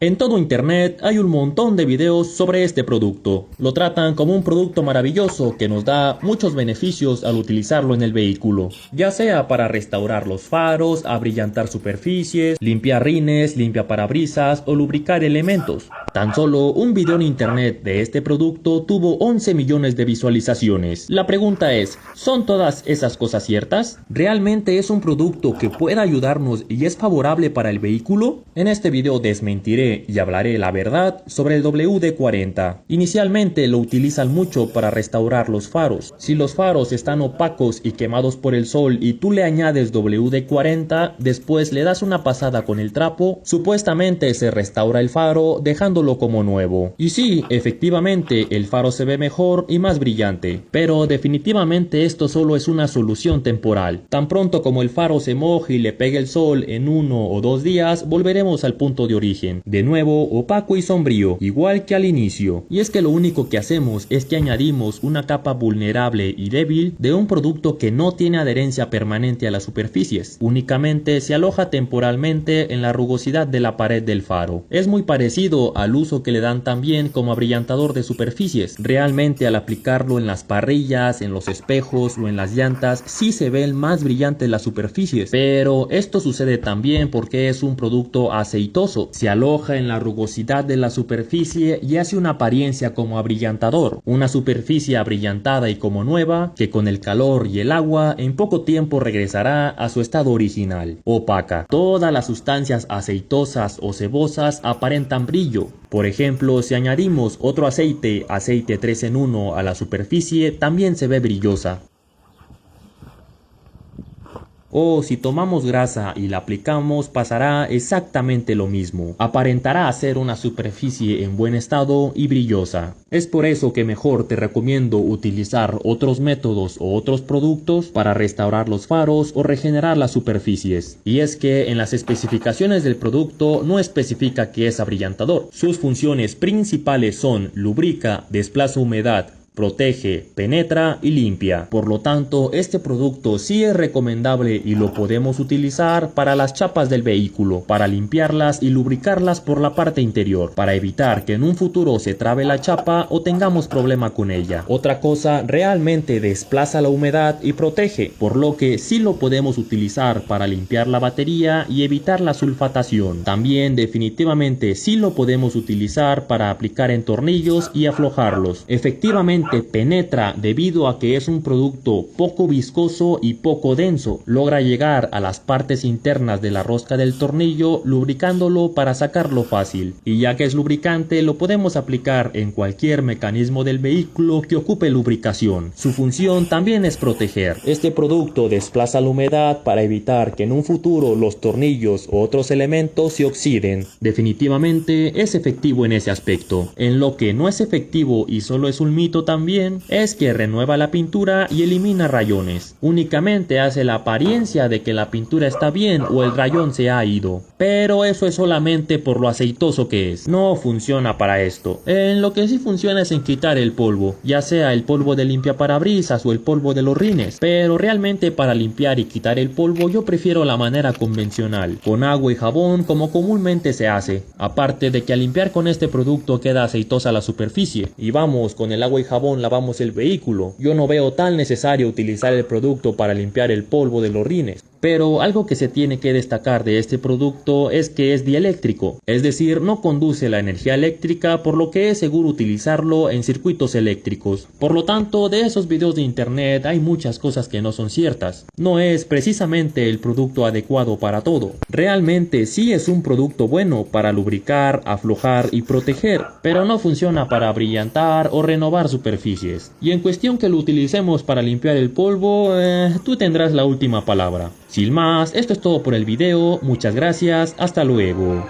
En todo internet hay un montón de videos sobre este producto. Lo tratan como un producto maravilloso que nos da muchos beneficios al utilizarlo en el vehículo, ya sea para restaurar los faros, abrillantar superficies, limpiar rines, limpiar parabrisas o lubricar elementos. Tan solo un video en internet de este producto tuvo 11 millones de visualizaciones. La pregunta es, ¿son todas esas cosas ciertas? ¿Realmente es un producto que pueda ayudarnos y es favorable para el vehículo? En este video desmentiré y hablaré la verdad sobre el WD-40. Inicialmente lo utilizan mucho para restaurar los faros. Si los faros están opacos y quemados por el sol y tú le añades WD-40, después le das una pasada con el trapo, supuestamente se restaura el faro dejándolo como nuevo. Y sí, efectivamente el faro se ve mejor y más brillante, pero definitivamente esto solo es una solución temporal. Tan pronto como el faro se moje y le pegue el sol en 1 o 2 días, volveremos al punto de origen. De nuevo opaco y sombrío, igual que al inicio. Y es que lo único que hacemos es que añadimos una capa vulnerable y débil de un producto que no tiene adherencia permanente a las superficies. Únicamente se aloja temporalmente en la rugosidad de la pared del faro. Es muy parecido al uso que le dan también como abrillantador de superficies. Realmente al aplicarlo en las parrillas, en los espejos o en las llantas, sí se ven más brillantes las superficies. Pero esto sucede también porque es un producto aceitoso. Se aloja en la rugosidad de la superficie y hace una apariencia como abrillantador. Una superficie abrillantada y como nueva, que con el calor y el agua en poco tiempo regresará a su estado original, opaca. Todas las sustancias aceitosas o sebosas aparentan brillo. Por ejemplo, si añadimos otro aceite 3 en 1 a la superficie, también se ve brillosa. O si tomamos grasa y la aplicamos, pasará exactamente lo mismo. Aparentará ser una superficie en buen estado y brillosa. Es por eso que mejor te recomiendo utilizar otros métodos o otros productos para restaurar los faros o regenerar las superficies. Y es que en las especificaciones del producto no especifica que es abrillantador. Sus funciones principales son lubrica, desplaza humedad, protege, penetra y limpia. Por lo tanto, este producto sí es recomendable y lo podemos utilizar para las chapas del vehículo, para limpiarlas y lubricarlas por la parte interior, para evitar que en un futuro se trabe la chapa o tengamos problema con ella. Otra cosa, realmente desplaza la humedad y protege, por lo que sí lo podemos utilizar para limpiar la batería y evitar la sulfatación. También definitivamente sí lo podemos utilizar para aplicar en tornillos y aflojarlos. Efectivamente penetra debido a que es un producto poco viscoso y poco denso. Logra llegar a las partes internas de la rosca del tornillo lubricándolo para sacarlo fácil. Y ya que es lubricante, lo podemos aplicar en cualquier mecanismo del vehículo que ocupe lubricación. Su función también es proteger. Este producto desplaza la humedad para evitar que en un futuro los tornillos o otros elementos se oxiden. Definitivamente es efectivo en ese aspecto. En lo que no es efectivo y solo es un mito también es que renueva la pintura y elimina rayones. Únicamente hace la apariencia de que la pintura está bien o el rayón se ha ido. Pero eso es solamente por lo aceitoso que es. No funciona para esto. En lo que sí funciona es en quitar el polvo, ya sea el polvo de limpiaparabrisas o el polvo de los rines. Pero realmente para limpiar y quitar el polvo yo prefiero la manera convencional, con agua y jabón como comúnmente se hace. Aparte de que al limpiar con este producto queda aceitosa la superficie. Y vamos, con el agua y jabón lavamos el vehículo. Yo no veo tan necesario utilizar el producto para limpiar el polvo de los rines. Pero algo que se tiene que destacar de este producto es que es dieléctrico, es decir, no conduce la energía eléctrica, por lo que es seguro utilizarlo en circuitos eléctricos. Por lo tanto, de esos videos de internet hay muchas cosas que no son ciertas. No es precisamente el producto adecuado para todo. Realmente sí es un producto bueno para lubricar, aflojar y proteger, pero no funciona para brillantar o renovar superficies. Y en cuestión que lo utilicemos para limpiar el polvo, tú tendrás la última palabra. Sin más, esto es todo por el video, muchas gracias, hasta luego.